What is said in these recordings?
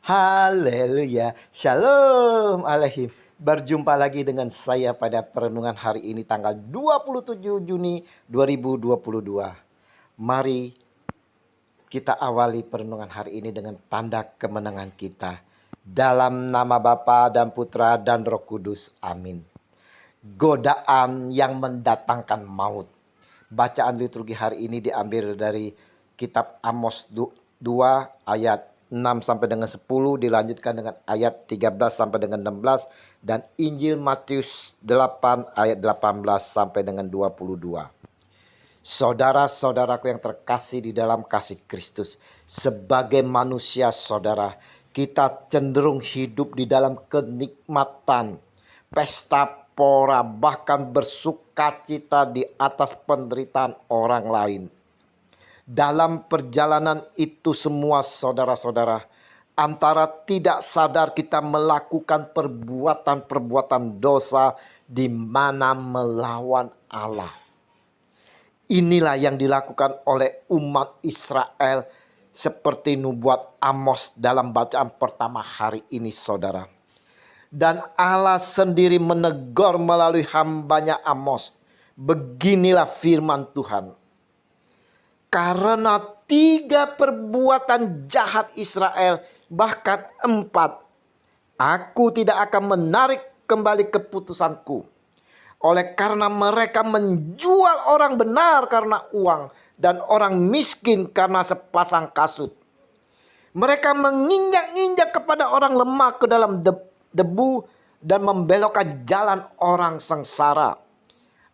Haleluya, Shalom Aleihim. Berjumpa lagi dengan saya pada perenungan hari ini tanggal 27 Juni 2022. Mari kita awali perenungan hari ini dengan tanda kemenangan kita. Dalam nama Bapa dan Putra dan Roh Kudus, amin. Godaan yang mendatangkan maut. Bacaan liturgi hari ini diambil dari kitab Amos 2 ayat 6 sampai dengan 10, dilanjutkan dengan ayat 13 sampai dengan 16, dan Injil Matius 8 ayat 18 sampai dengan 22. Saudara-saudaraku yang terkasih di dalam kasih Kristus, sebagai manusia saudara, kita cenderung hidup di dalam kenikmatan, pesta pora, bahkan bersukacita di atas penderitaan orang lain. Dalam perjalanan itu semua saudara-saudara, antara tidak sadar kita melakukan perbuatan-perbuatan dosa di mana melawan Allah. Inilah yang dilakukan oleh umat Israel seperti nubuat Amos dalam bacaan pertama hari ini saudara. Dan Allah sendiri menegur melalui hambanya Amos. Beginilah firman Tuhan. Karena 3 perbuatan jahat Israel, bahkan 4, aku tidak akan menarik kembali keputusanku. Oleh karena mereka menjual orang benar karena uang, dan orang miskin karena sepasang kasut. Mereka menginjak-injak kepada orang lemah ke dalam debu, dan membelokkan jalan orang sengsara.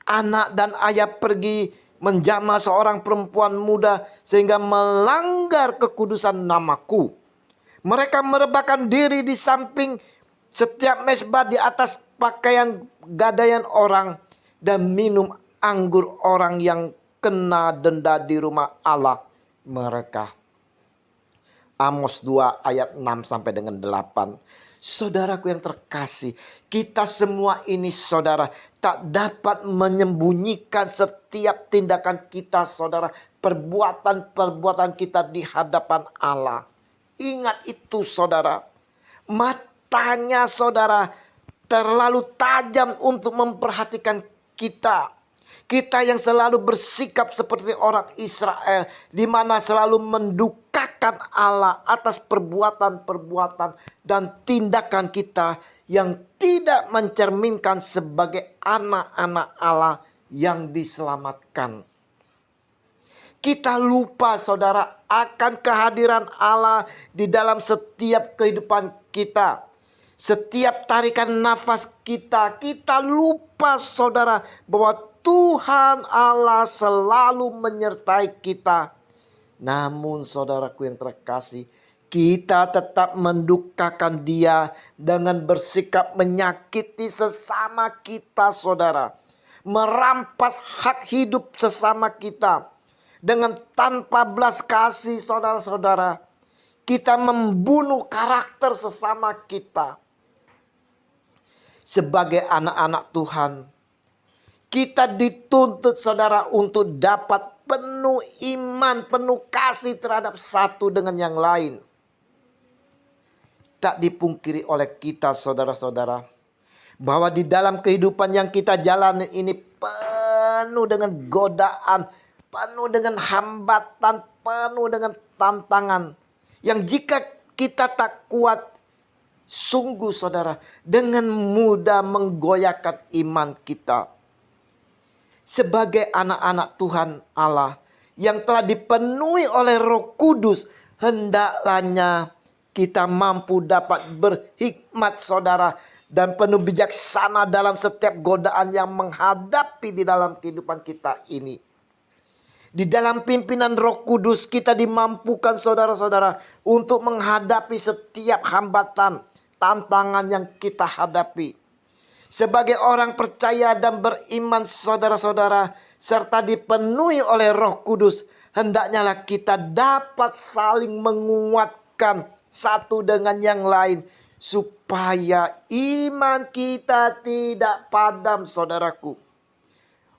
Anak dan ayah pergi menjamah seorang perempuan muda sehingga melanggar kekudusan namaku. Mereka merebahkan diri di samping setiap mezbah, di atas pakaian gadaian orang, dan minum anggur orang yang kena denda di rumah Allah mereka. Amos 2 ayat 6 sampai dengan 8. Saudaraku yang terkasih, kita semua ini saudara tak dapat menyembunyikan setiap tindakan kita saudara, perbuatan-perbuatan kita di hadapan Allah. Ingat itu saudara, matanya saudara terlalu tajam untuk memperhatikan kita. Kita yang selalu bersikap seperti orang Israel, di mana selalu mendukakan Allah atas perbuatan-perbuatan dan tindakan kita yang tidak mencerminkan sebagai anak-anak Allah yang diselamatkan. Kita lupa saudara akan kehadiran Allah di dalam setiap kehidupan kita. Setiap tarikan nafas kita, kita lupa saudara bahwa Tuhan Allah selalu menyertai kita. Namun saudaraku yang terkasih, kita tetap mendukakan Dia dengan bersikap menyakiti sesama kita saudara. Merampas hak hidup sesama kita. Dengan tanpa belas kasih saudara-saudara, kita membunuh karakter sesama kita. Sebagai anak-anak Tuhan, kita dituntut saudara untuk dapat penuh iman, penuh kasih terhadap satu dengan yang lain. Tak dipungkiri oleh kita saudara-saudara, bahwa di dalam kehidupan yang kita jalani ini penuh dengan godaan, penuh dengan hambatan, penuh dengan tantangan. Yang jika kita tak kuat, sungguh saudara, dengan mudah menggoyahkan iman kita. Sebagai anak-anak Tuhan Allah yang telah dipenuhi oleh Roh Kudus, hendaknya kita mampu dapat berhikmat saudara, dan penuh bijaksana dalam setiap godaan yang menghadapi di dalam kehidupan kita ini. Di dalam pimpinan Roh Kudus kita dimampukan saudara-saudara untuk menghadapi setiap hambatan, tantangan yang kita hadapi. Sebagai orang percaya dan beriman saudara-saudara, serta dipenuhi oleh Roh Kudus, hendaknya kita dapat saling menguatkan satu dengan yang lain, supaya iman kita tidak padam saudaraku.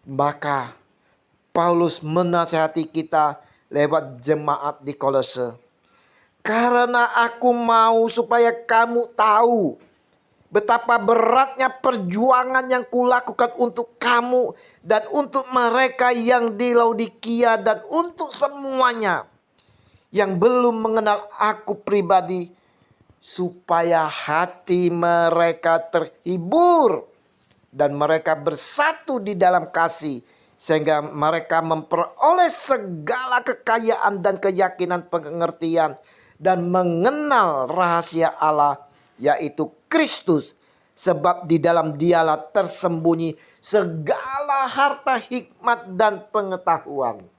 Maka Paulus menasihati kita lewat jemaat di Kolose. Karena aku mau supaya kamu tahu betapa beratnya perjuangan yang kulakukan untuk kamu dan untuk mereka yang di Laodikia dan untuk semuanya yang belum mengenal aku pribadi, supaya hati mereka terhibur dan mereka bersatu di dalam kasih, sehingga mereka memperoleh segala kekayaan dan keyakinan pengertian dan mengenal rahasia Allah, yaitu Kristus. Sebab di dalam Dialah tersembunyi segala harta hikmat dan pengetahuan.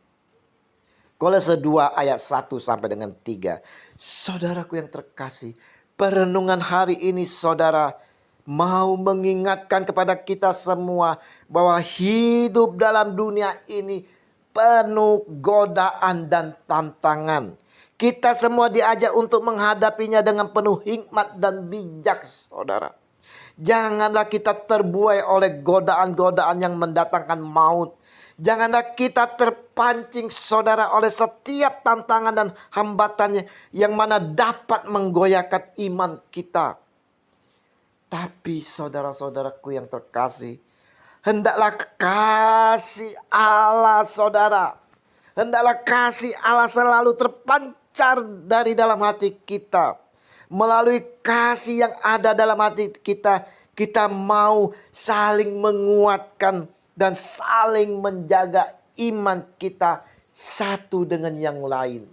Kolose 2 ayat 1 sampai dengan 3. Saudaraku yang terkasih, perenungan hari ini saudara mau mengingatkan kepada kita semua bahwa hidup dalam dunia ini penuh godaan dan tantangan. Kita semua diajak untuk menghadapinya dengan penuh hikmat dan bijak, saudara. Janganlah kita terbuai oleh godaan-godaan yang mendatangkan maut. Janganlah kita terpancing, saudara, oleh setiap tantangan dan hambatannya yang mana dapat menggoyahkan iman kita. Tapi saudara-saudaraku yang terkasih, hendaklah kasih Allah, saudara, hendaklah kasih Allah selalu terpancar dari dalam hati kita. Melalui kasih yang ada dalam hati kita, kita mau saling menguatkan dan saling menjaga iman kita satu dengan yang lain.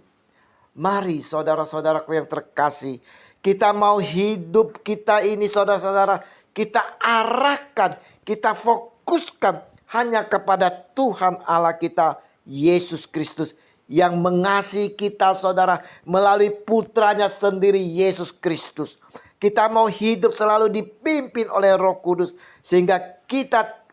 Mari saudara-saudaraku yang terkasih, kita mau hidup kita ini, saudara-saudara, kita arahkan, kita fokuskan hanya kepada Tuhan Allah kita, Yesus Kristus, yang mengasihi kita, saudara, melalui putranya sendiri, Yesus Kristus. Kita mau hidup selalu dipimpin oleh Roh Kudus, sehingga kita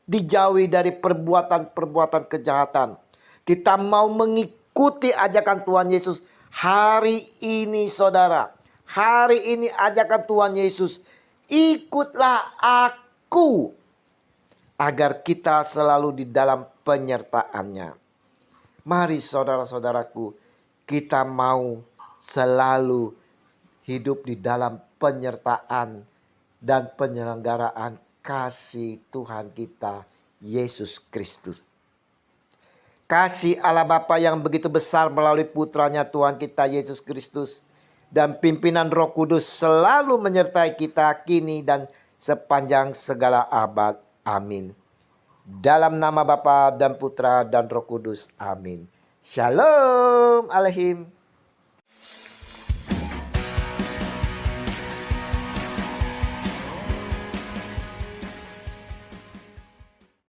dijauhi dari perbuatan-perbuatan kejahatan. Kita mau mengikuti ajakan Tuhan Yesus hari ini, saudara. Hari ini ajakan Tuhan Yesus, ikutlah aku, agar kita selalu di dalam penyertaannya. Mari saudara-saudaraku, kita mau selalu hidup di dalam penyertaan dan penyelenggaraan kasih Tuhan kita, Yesus Kristus. Kasih Allah Bapa yang begitu besar melalui putranya Tuhan kita, Yesus Kristus, dan pimpinan Roh Kudus selalu menyertai kita kini dan sepanjang segala abad. Amin. Dalam nama Bapa dan Putra dan Roh Kudus. Amin. Shalom Alehim.